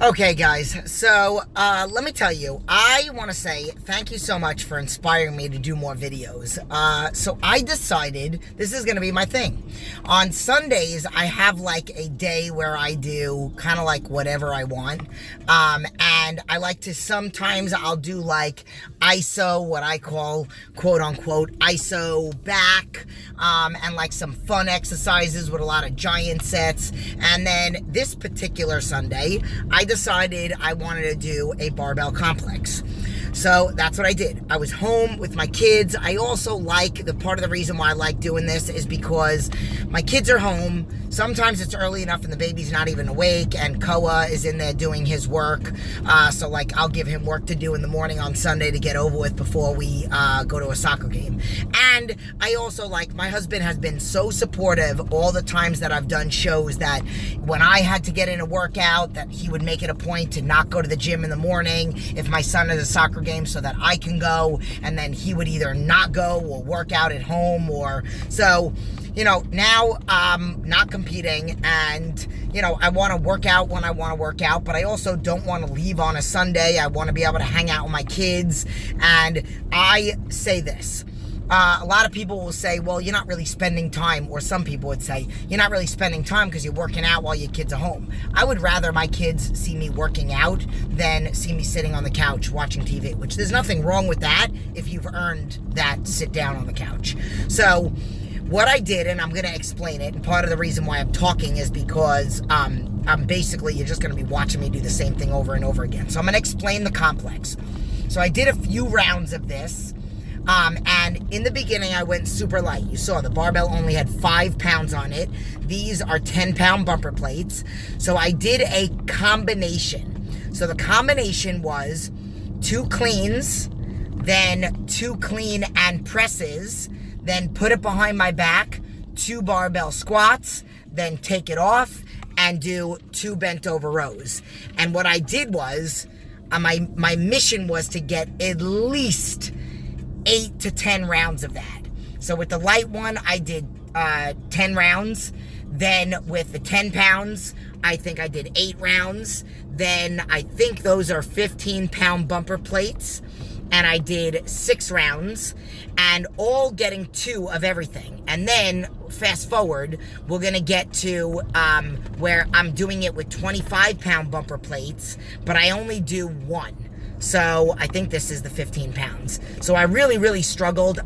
Okay, guys, so let me tell you, I want to say thank you so much for inspiring me to do more videos. So I decided this is going to be my thing. On Sundays, I have like a day where I do kind of like whatever I want. And I like to, sometimes I'll do like ISO, what I call quote unquote ISO back, and like some fun exercises with a lot of giant sets. And then this particular Sunday, I decided I wanted to do a barbell complex. So that's what I did. I was home with my kids. I also like, the part of the reason why I like doing this is because my kids are home. Sometimes it's early enough and the baby's not even awake, and Koa is in there doing his work. So like I'll give him work to do in the morning on Sunday to get over with before we go to a soccer game. And I also like, my husband has been so supportive all the times that I've done shows, that when I had to get in a workout, that he would make it a point to not go to the gym in the morning if my son has a soccer game, so that I can go, and then he would either not go or work out at home. Or so, you know, now I'm not competing, and you know, I want to work out when I want to work out, but I also don't want to leave on a Sunday. I want to be able to hang out with my kids. And I say this, a lot of people will say, well, you're not really spending time, or some people would say, you're not really spending time because you're working out while your kids are home. I would rather my kids see me working out than see me sitting on the couch watching TV, which there's nothing wrong with that if you've earned that sit down on the couch. So what I did, and I'm going to explain it, and part of the reason why I'm talking is because I'm basically, you're just going to be watching me do the same thing over and over again. So I'm going to explain the complex. So I did a few rounds of this. And in the beginning, I went super light. You saw the barbell only had 5 pounds on it. These are 10-pound bumper plates. So I did a combination. So the combination was 2 cleans, then 2 clean and presses, then put it behind my back, 2 barbell squats, then take it off and do 2 bent over rows. And what I did was, my mission was to get at least 8 to 10 rounds of that. So with the light one, I did 10 rounds. Then with the 10 pounds, I think I did 8 rounds. Then I think those are 15-pound bumper plates, and I did 6 rounds, and all getting 2 of everything. And then fast forward, we're gonna get to where I'm doing it with 25-pound bumper plates, but I only do 1. So I think this is the 15 pounds. So I really struggled.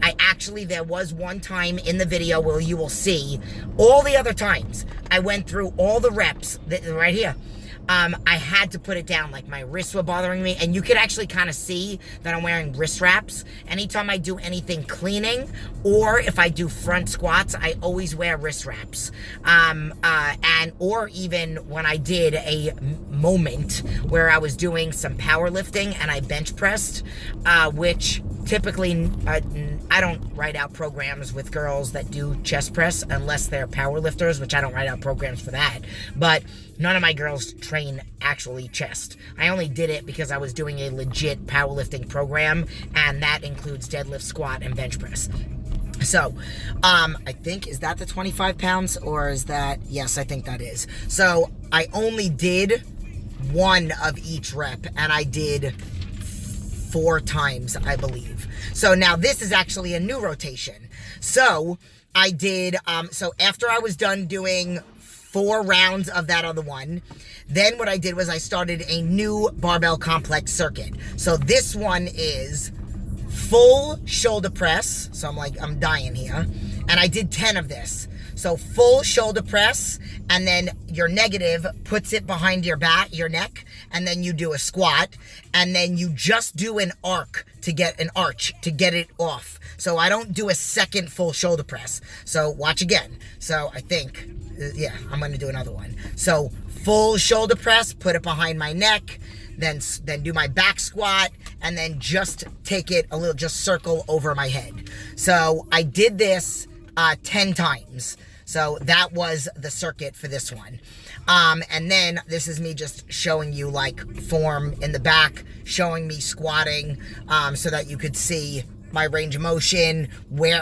There was one time in the video where you will see all the other times I went through all the reps right here. I had to put it down, like my wrists were bothering me, and you could actually kind of see that I'm wearing wrist wraps. Anytime I do anything cleaning, or if I do front squats, I always wear wrist wraps. Or even when I did a moment where I was doing some powerlifting and I bench pressed, which typically, I don't write out programs with girls that do chest press unless they're power lifters, which I don't write out programs for that. But none of my girls train actually chest. I only did it because I was doing a legit powerlifting program, and that includes deadlift, squat, and bench press. So, I think, is that the 25 pounds, or is that, yes, I think that is. So, I only did 1 of each rep, and I did 4 times, I believe. So now this is actually a new rotation. So I did, so after I was done doing 4 rounds of that other one, then what I did was I started a new barbell complex circuit. So this one is full shoulder press. So I'm dying here. And I did 10 of this. So full shoulder press, and then your negative puts it behind your back, your neck, and then you do a squat, and then you just do an arch to get it off. So I don't do a second full shoulder press. So watch again. So I think, yeah, I'm gonna do another one. So full shoulder press, put it behind my neck, then do my back squat, and then just take it a little, just circle over my head. So I did this 10 times. So that was the circuit for this one. And then this is me just showing you like form in the back, showing me squatting, so that you could see my range of motion,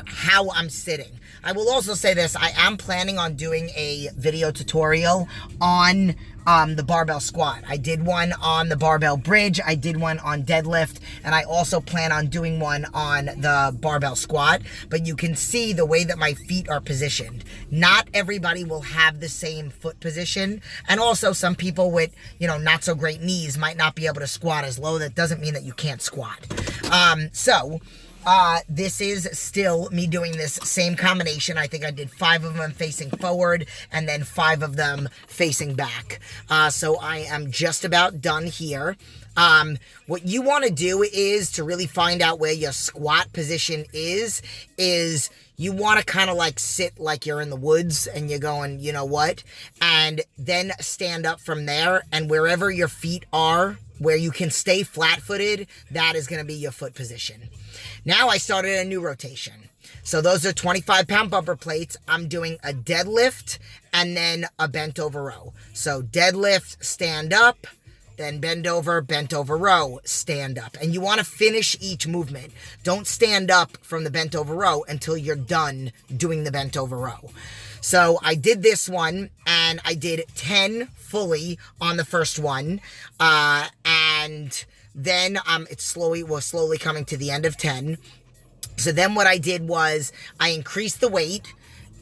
how I'm sitting. I will also say this, I am planning on doing a video tutorial on the barbell squat. I did one on the barbell bridge, I did one on deadlift, and I also plan on doing one on the barbell squat. But you can see the way that my feet are positioned. Not everybody will have the same foot position, and also some people with, you know, not so great knees might not be able to squat as low. That doesn't mean that you can't squat. This is still me doing this same combination. I think I did 5 of them facing forward and then 5 of them facing back. So I am just about done here. What you want to do is to really find out where your squat position is you want to kind of like sit like you're in the woods and you're going, you know what? And then stand up from there, and wherever your feet are, where you can stay flat-footed, that is going to be your foot position. Now I started a new rotation. So those are 25-pound bumper plates. I'm doing a deadlift and then a bent over row. So deadlift, stand up, then bend over row, stand up. And you want to finish each movement. Don't stand up from the bent over row until you're done doing the bent over row. So I did this one, and I did 10 fully on the first one, and then we're slowly coming to the end of 10. So then what I did was I increased the weight,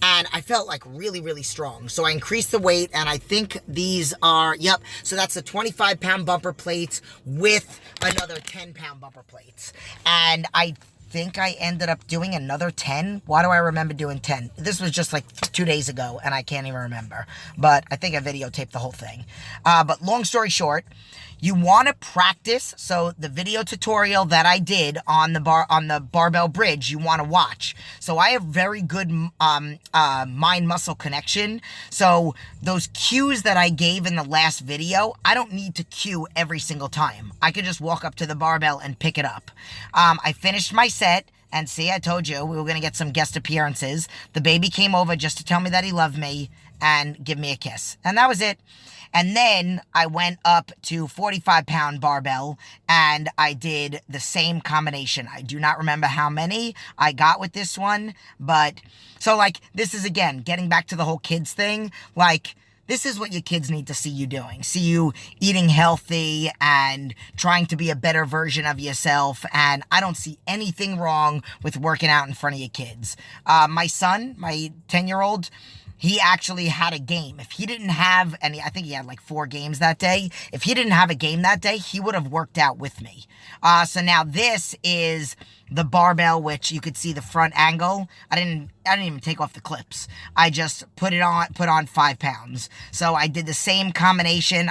and I felt like really, really strong. So I increased the weight, and I think these are, so that's the 25-pound bumper plates with another 10-pound bumper plates. And I think I ended up doing another 10. Why do I remember doing 10? This was just like 2 days ago, and I can't even remember. But I think I videotaped the whole thing. But long story short, you want to practice. So the video tutorial that I did on the barbell bridge, you want to watch. So I have very good mind-muscle connection. So those cues that I gave in the last video, I don't need to cue every single time. I could just walk up to the barbell and pick it up. I finished my set. And see, I told you we were going to get some guest appearances. The baby came over just to tell me that he loved me and give me a kiss. And that was it. And then I went up to 45-pound barbell, and I did the same combination. I do not remember how many I got with this one, but so like this is, again, getting back to the whole kids thing. Like, this is what your kids need to see you doing. See you eating healthy and trying to be a better version of yourself. And I don't see anything wrong with working out in front of your kids. My son, my 10-year-old, he actually had a game. If he didn't have any, I think he had like 4 games that day. If he didn't have a game that day, he would have worked out with me. So now this is the barbell, which you could see the front angle. I didn't even take off the clips. I just put on 5 pounds. So I did the same combination.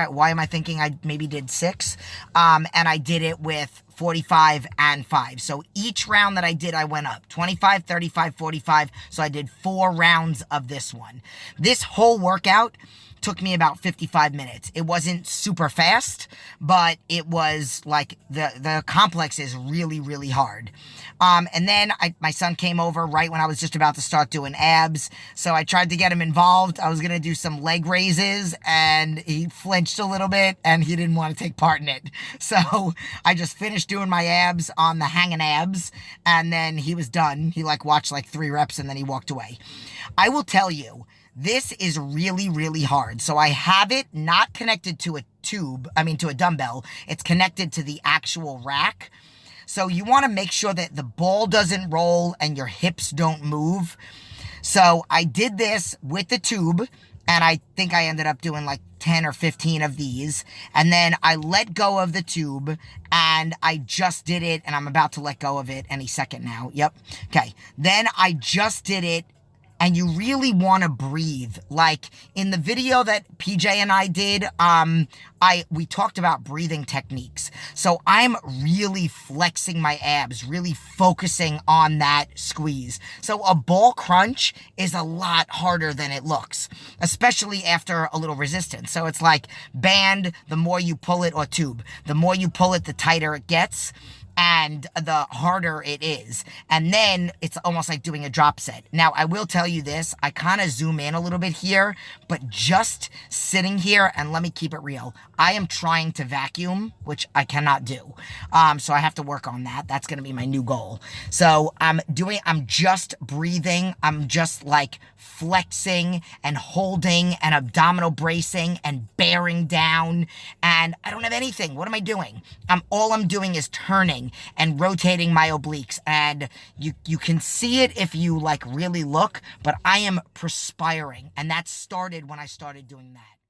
Why am I thinking I maybe did 6? And I did it with 45 and 5. So each round that I did, I went up 25, 35, 45. So I did 4 rounds of this one. This whole workout took me about 55 minutes. It wasn't super fast, but it was like the complex is really, really hard. And then my son came over right when I was just about to start doing abs. So I tried to get him involved. I was going to do some leg raises, and he flinched a little bit and he didn't want to take part in it. So I just finished doing my abs on the hanging abs, and then he was done. He watched 3 reps and then he walked away. I will tell you, this is really, really hard. So I have it not connected to a dumbbell. It's connected to the actual rack. So you want to make sure that the ball doesn't roll and your hips don't move. So I did this with the tube, and I think I ended up doing 10 or 15 of these. And then I let go of the tube, and I just did it, and I'm about to let go of it any second now. Yep. Okay. Then I just did it. And you really want to breathe. Like in the video that PJ and I did, we talked about breathing techniques. So I'm really flexing my abs, really focusing on that squeeze. So a ball crunch is a lot harder than it looks, especially after a little resistance. So it's like band, the more you pull it, or tube. The more you pull it, the tighter it gets. and the harder it is. And then it's almost like doing a drop set. Now, I will tell you this, I kind of zoom in a little bit here, but just sitting here, and let me keep it real, I am trying to vacuum, which I cannot do. So I have to work on that. That's going to be my new goal. So I'm just breathing. I'm just like flexing and holding and abdominal bracing and bearing down. And I don't have anything. What am I doing? All I'm doing is turning and rotating my obliques, and you can see it if you like really look, but I am perspiring, and that started when I started doing that.